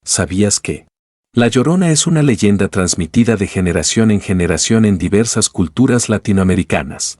¿sabías que? La Llorona es una leyenda transmitida de generación en generación en diversas culturas latinoamericanas.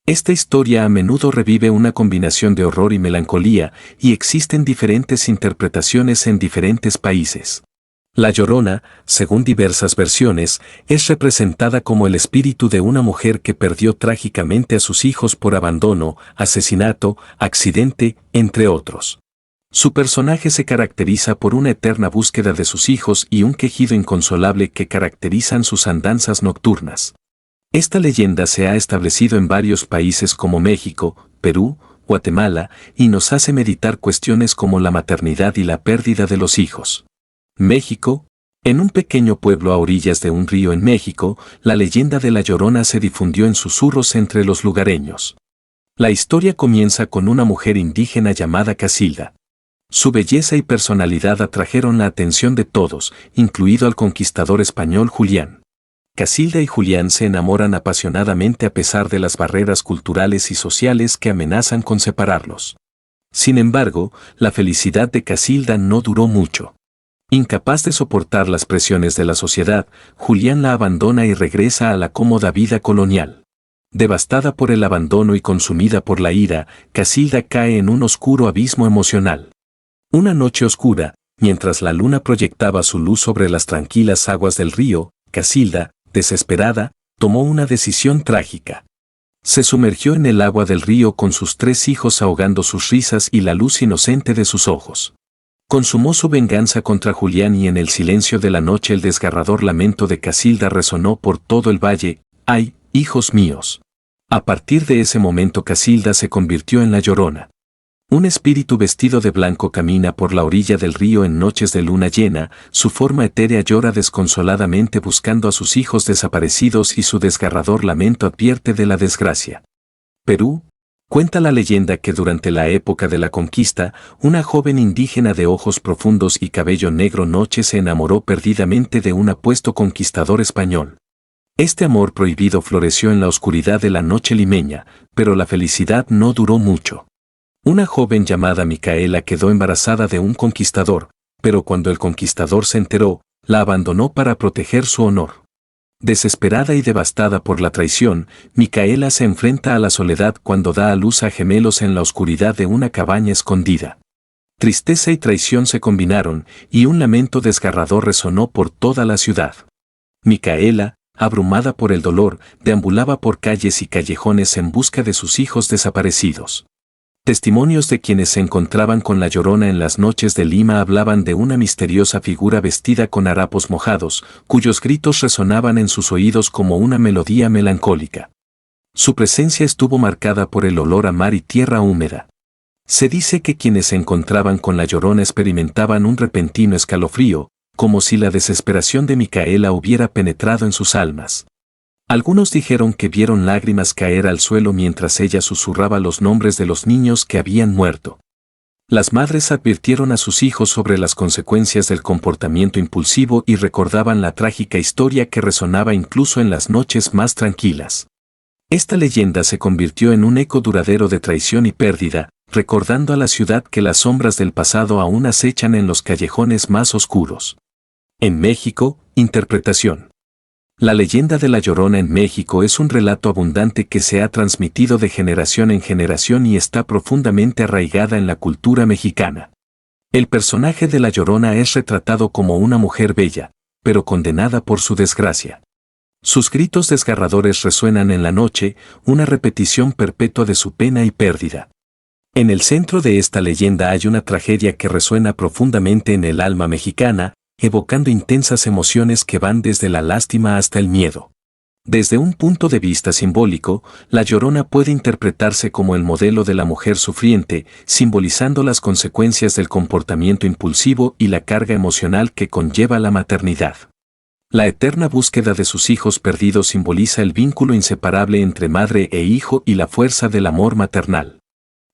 Esta historia a menudo revive una combinación de horror y melancolía, y existen diferentes interpretaciones en diferentes países. La Llorona, según diversas versiones, es representada como el espíritu de una mujer que perdió trágicamente a sus hijos por abandono, asesinato, accidente, entre otros. Su personaje se caracteriza por una eterna búsqueda de sus hijos y un quejido inconsolable que caracterizan sus andanzas nocturnas. Esta leyenda se ha establecido en varios países como México, Perú, Guatemala, y nos hace meditar cuestiones como la maternidad y la pérdida de los hijos. México. En un pequeño pueblo a orillas de un río en México, la leyenda de la Llorona se difundió en susurros entre los lugareños. La historia comienza con una mujer indígena llamada Casilda. Su belleza y personalidad atrajeron la atención de todos, incluido al conquistador español Julián. Casilda y Julián se enamoran apasionadamente a pesar de las barreras culturales y sociales que amenazan con separarlos. Sin embargo, la felicidad de Casilda no duró mucho. Incapaz de soportar las presiones de la sociedad, Julián la abandona y regresa a la cómoda vida colonial. Devastada por el abandono y consumida por la ira, Casilda cae en un oscuro abismo emocional. Una noche oscura, mientras la luna proyectaba su luz sobre las tranquilas aguas del río, Casilda, desesperada, tomó una decisión trágica. Se sumergió en el agua del río con sus 3 hijos ahogando sus risas y la luz inocente de sus ojos. Consumó su venganza contra Julián y en el silencio de la noche el desgarrador lamento de Casilda resonó por todo el valle: ¡ay, hijos míos! A partir de ese momento Casilda se convirtió en la Llorona. Un espíritu vestido de blanco camina por la orilla del río en noches de luna llena, su forma etérea llora desconsoladamente buscando a sus hijos desaparecidos y su desgarrador lamento advierte de la desgracia. Perú. Cuenta la leyenda que durante la época de la conquista, una joven indígena de ojos profundos y cabello negro noche se enamoró perdidamente de un apuesto conquistador español. Este amor prohibido floreció en la oscuridad de la noche limeña, pero la felicidad no duró mucho. Una joven llamada Micaela quedó embarazada de un conquistador, pero cuando el conquistador se enteró, la abandonó para proteger su honor. Desesperada y devastada por la traición, Micaela se enfrenta a la soledad cuando da a luz a gemelos en la oscuridad de una cabaña escondida. Tristeza y traición se combinaron, y un lamento desgarrador resonó por toda la ciudad. Micaela, abrumada por el dolor, deambulaba por calles y callejones en busca de sus hijos desaparecidos. Testimonios de quienes se encontraban con la Llorona en las noches de Lima hablaban de una misteriosa figura vestida con harapos mojados, cuyos gritos resonaban en sus oídos como una melodía melancólica. Su presencia estuvo marcada por el olor a mar y tierra húmeda. Se dice que quienes se encontraban con la Llorona experimentaban un repentino escalofrío, como si la desesperación de Micaela hubiera penetrado en sus almas. Algunos dijeron que vieron lágrimas caer al suelo mientras ella susurraba los nombres de los niños que habían muerto. Las madres advirtieron a sus hijos sobre las consecuencias del comportamiento impulsivo y recordaban la trágica historia que resonaba incluso en las noches más tranquilas. Esta leyenda se convirtió en un eco duradero de traición y pérdida, recordando a la ciudad que las sombras del pasado aún acechan en los callejones más oscuros. En México, interpretación. La leyenda de la Llorona en México es un relato abundante que se ha transmitido de generación en generación y está profundamente arraigada en la cultura mexicana. El personaje de la Llorona es retratado como una mujer bella, pero condenada por su desgracia. Sus gritos desgarradores resuenan en la noche, una repetición perpetua de su pena y pérdida. En el centro de esta leyenda hay una tragedia que resuena profundamente en el alma mexicana, evocando intensas emociones que van desde la lástima hasta el miedo. Desde un punto de vista simbólico, la Llorona puede interpretarse como el modelo de la mujer sufriente, simbolizando las consecuencias del comportamiento impulsivo y la carga emocional que conlleva la maternidad. La eterna búsqueda de sus hijos perdidos simboliza el vínculo inseparable entre madre e hijo y la fuerza del amor maternal.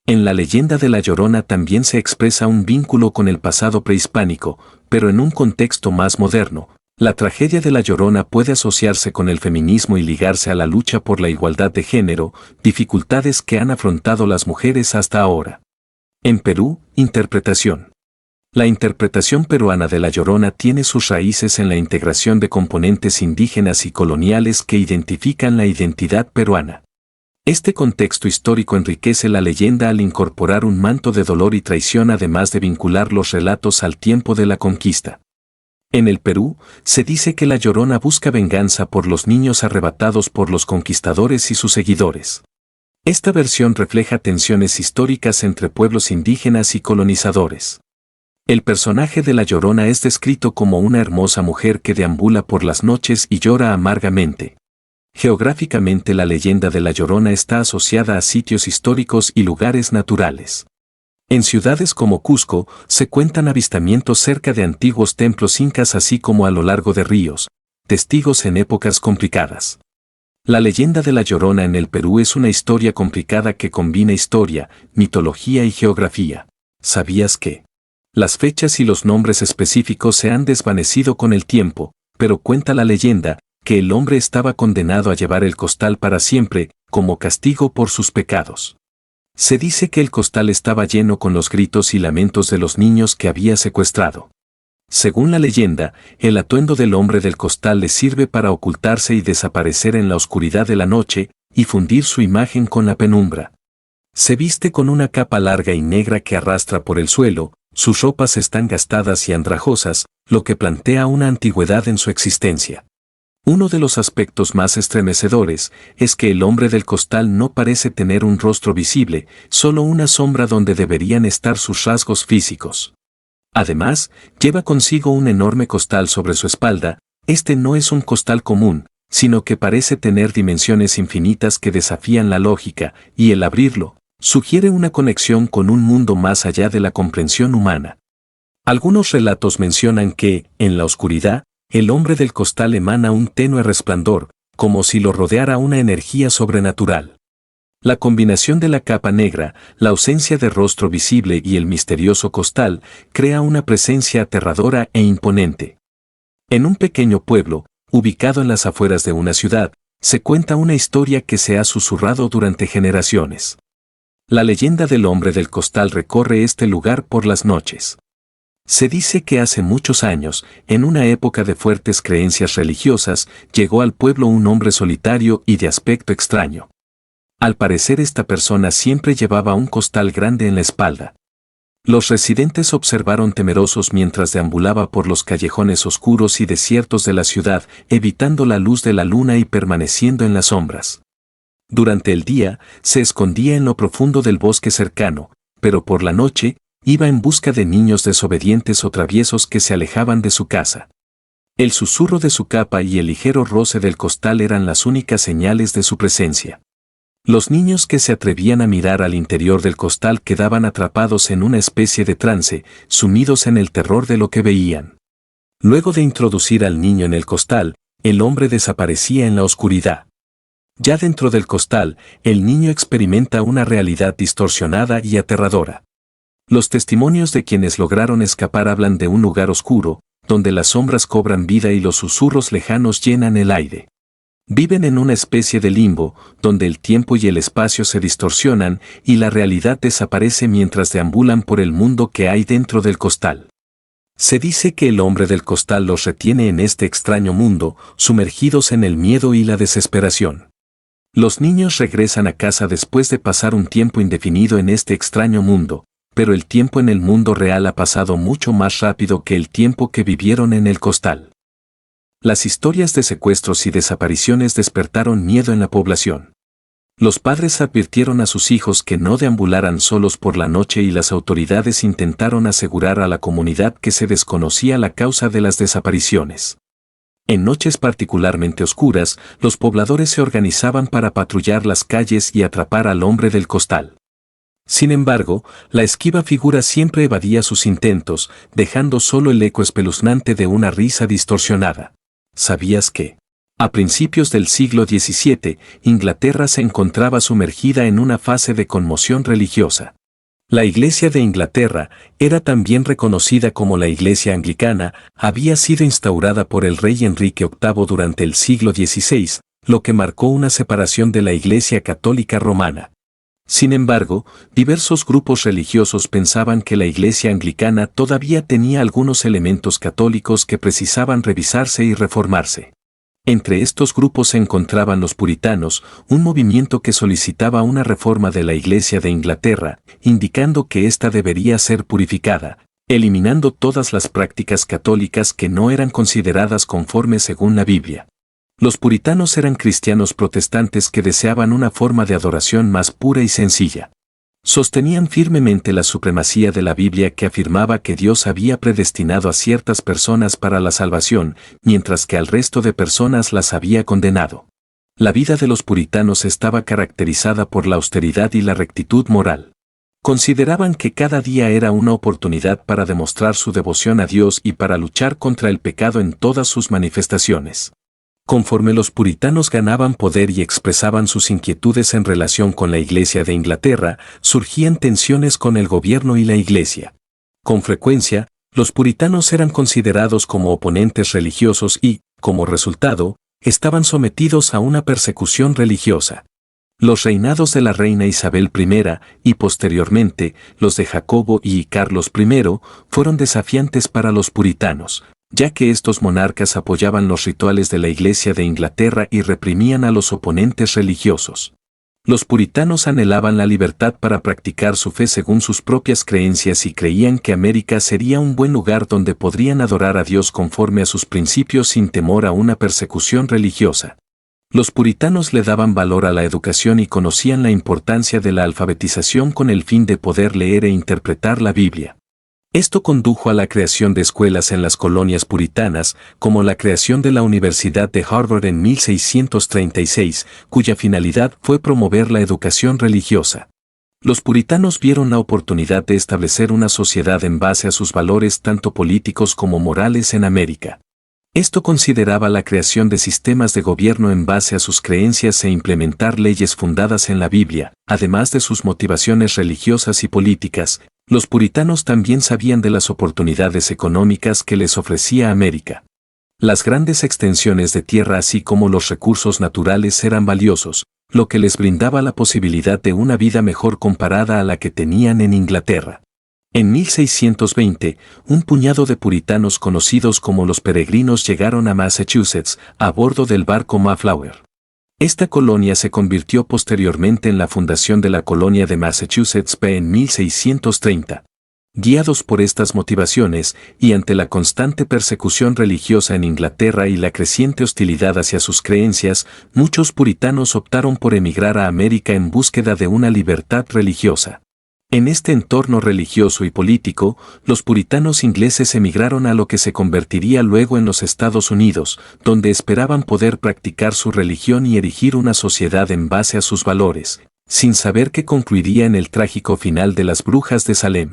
En la leyenda de la Llorona también se expresa un vínculo con el pasado prehispánico, pero en un contexto más moderno. La tragedia de la Llorona puede asociarse con el feminismo y ligarse a la lucha por la igualdad de género, dificultades que han afrontado las mujeres hasta ahora. En Perú, interpretación. La interpretación peruana de La Llorona tiene sus raíces en la integración de componentes indígenas y coloniales que identifican la identidad peruana. Este contexto histórico enriquece la leyenda al incorporar un manto de dolor y traición, además de vincular los relatos al tiempo de la conquista. En el Perú, se dice que La Llorona busca venganza por los niños arrebatados por los conquistadores y sus seguidores. Esta versión refleja tensiones históricas entre pueblos indígenas y colonizadores. El personaje de La Llorona es descrito como una hermosa mujer que deambula por las noches y llora amargamente. Geográficamente, la leyenda de La Llorona está asociada a sitios históricos y lugares naturales. En ciudades como Cusco, se cuentan avistamientos cerca de antiguos templos incas, así como a lo largo de ríos, testigos en épocas complicadas. La leyenda de La Llorona en el Perú es una historia complicada que combina historia, mitología y geografía. ¿Sabías que? Las fechas y los nombres específicos se han desvanecido con el tiempo, pero cuenta la leyenda que el hombre estaba condenado a llevar el costal para siempre, como castigo por sus pecados. Se dice que el costal estaba lleno con los gritos y lamentos de los niños que había secuestrado. Según la leyenda, el atuendo del hombre del costal le sirve para ocultarse y desaparecer en la oscuridad de la noche, y fundir su imagen con la penumbra. Se viste con una capa larga y negra que arrastra por el suelo, sus ropas están gastadas y andrajosas, lo que plantea una antigüedad en su existencia. Uno de los aspectos más estremecedores es que el hombre del costal no parece tener un rostro visible, solo una sombra donde deberían estar sus rasgos físicos. Además, lleva consigo un enorme costal sobre su espalda. Este no es un costal común, sino que parece tener dimensiones infinitas que desafían la lógica, y el abrirlo sugiere una conexión con un mundo más allá de la comprensión humana. Algunos relatos mencionan que, en la oscuridad, el hombre del costal emana un tenue resplandor, como si lo rodeara una energía sobrenatural. La combinación de la capa negra, la ausencia de rostro visible y el misterioso costal crea una presencia aterradora e imponente. En un pequeño pueblo, ubicado en las afueras de una ciudad, se cuenta una historia que se ha susurrado durante generaciones. La leyenda del hombre del costal recorre este lugar por las noches. Se dice que hace muchos años, en una época de fuertes creencias religiosas, llegó al pueblo un hombre solitario y de aspecto extraño. Al parecer, esta persona siempre llevaba un costal grande en la espalda. Los residentes observaron temerosos mientras deambulaba por los callejones oscuros y desiertos de la ciudad, evitando la luz de la luna y permaneciendo en las sombras. Durante el día, se escondía en lo profundo del bosque cercano, pero por la noche, iba en busca de niños desobedientes o traviesos que se alejaban de su casa. El susurro de su capa y el ligero roce del costal eran las únicas señales de su presencia. Los niños que se atrevían a mirar al interior del costal quedaban atrapados en una especie de trance, sumidos en el terror de lo que veían. Luego de introducir al niño en el costal, el hombre desaparecía en la oscuridad. Ya dentro del costal, el niño experimenta una realidad distorsionada y aterradora. Los testimonios de quienes lograron escapar hablan de un lugar oscuro, donde las sombras cobran vida y los susurros lejanos llenan el aire. Viven en una especie de limbo, donde el tiempo y el espacio se distorsionan y la realidad desaparece mientras deambulan por el mundo que hay dentro del costal. Se dice que el hombre del costal los retiene en este extraño mundo, sumergidos en el miedo y la desesperación. Los niños regresan a casa después de pasar un tiempo indefinido en este extraño mundo, pero el tiempo en el mundo real ha pasado mucho más rápido que el tiempo que vivieron en el costal. Las historias de secuestros y desapariciones despertaron miedo en la población. Los padres advirtieron a sus hijos que no deambularan solos por la noche y las autoridades intentaron asegurar a la comunidad que se desconocía la causa de las desapariciones. En noches particularmente oscuras, los pobladores se organizaban para patrullar las calles y atrapar al hombre del costal. Sin embargo, la esquiva figura siempre evadía sus intentos, dejando solo el eco espeluznante de una risa distorsionada. ¿Sabías que? A principios del siglo XVII, Inglaterra se encontraba sumergida en una fase de conmoción religiosa. La Iglesia de Inglaterra, era también reconocida como la Iglesia Anglicana, había sido instaurada por el rey Enrique VIII durante el siglo XVI, lo que marcó una separación de la Iglesia Católica Romana. Sin embargo, diversos grupos religiosos pensaban que la Iglesia anglicana todavía tenía algunos elementos católicos que precisaban revisarse y reformarse. Entre estos grupos se encontraban los puritanos, un movimiento que solicitaba una reforma de la Iglesia de Inglaterra, indicando que ésta debería ser purificada, eliminando todas las prácticas católicas que no eran consideradas conformes según la Biblia. Los puritanos eran cristianos protestantes que deseaban una forma de adoración más pura y sencilla. Sostenían firmemente la supremacía de la Biblia que afirmaba que Dios había predestinado a ciertas personas para la salvación, mientras que al resto de personas las había condenado. La vida de los puritanos estaba caracterizada por la austeridad y la rectitud moral. Consideraban que cada día era una oportunidad para demostrar su devoción a Dios y para luchar contra el pecado en todas sus manifestaciones. Conforme los puritanos ganaban poder y expresaban sus inquietudes en relación con la Iglesia de Inglaterra, surgían tensiones con el gobierno y la Iglesia. Con frecuencia, los puritanos eran considerados como oponentes religiosos y, como resultado, estaban sometidos a una persecución religiosa. Los reinados de la reina Isabel I, y posteriormente, los de Jacobo y Carlos I, fueron desafiantes para los puritanos, ya que estos monarcas apoyaban los rituales de la Iglesia de Inglaterra y reprimían a los oponentes religiosos. Los puritanos anhelaban la libertad para practicar su fe según sus propias creencias y creían que América sería un buen lugar donde podrían adorar a Dios conforme a sus principios sin temor a una persecución religiosa. Los puritanos le daban valor a la educación y conocían la importancia de la alfabetización con el fin de poder leer e interpretar la Biblia. Esto condujo a la creación de escuelas en las colonias puritanas, como la creación de la Universidad de Harvard en 1636, cuya finalidad fue promover la educación religiosa. Los puritanos vieron la oportunidad de establecer una sociedad en base a sus valores tanto políticos como morales en América. Esto consideraba la creación de sistemas de gobierno en base a sus creencias e implementar leyes fundadas en la Biblia, además de sus motivaciones religiosas y políticas. Los puritanos también sabían de las oportunidades económicas que les ofrecía América. Las grandes extensiones de tierra así como los recursos naturales eran valiosos, lo que les brindaba la posibilidad de una vida mejor comparada a la que tenían en Inglaterra. En 1620, un puñado de puritanos conocidos como los peregrinos llegaron a Massachusetts a bordo del barco Mayflower. Esta colonia se convirtió posteriormente en la fundación de la colonia de Massachusetts Bay en 1630. Guiados por estas motivaciones, y ante la constante persecución religiosa en Inglaterra y la creciente hostilidad hacia sus creencias, muchos puritanos optaron por emigrar a América en búsqueda de una libertad religiosa. En este entorno religioso y político, los puritanos ingleses emigraron a lo que se convertiría luego en los Estados Unidos, donde esperaban poder practicar su religión y erigir una sociedad en base a sus valores, sin saber que concluiría en el trágico final de las brujas de Salem.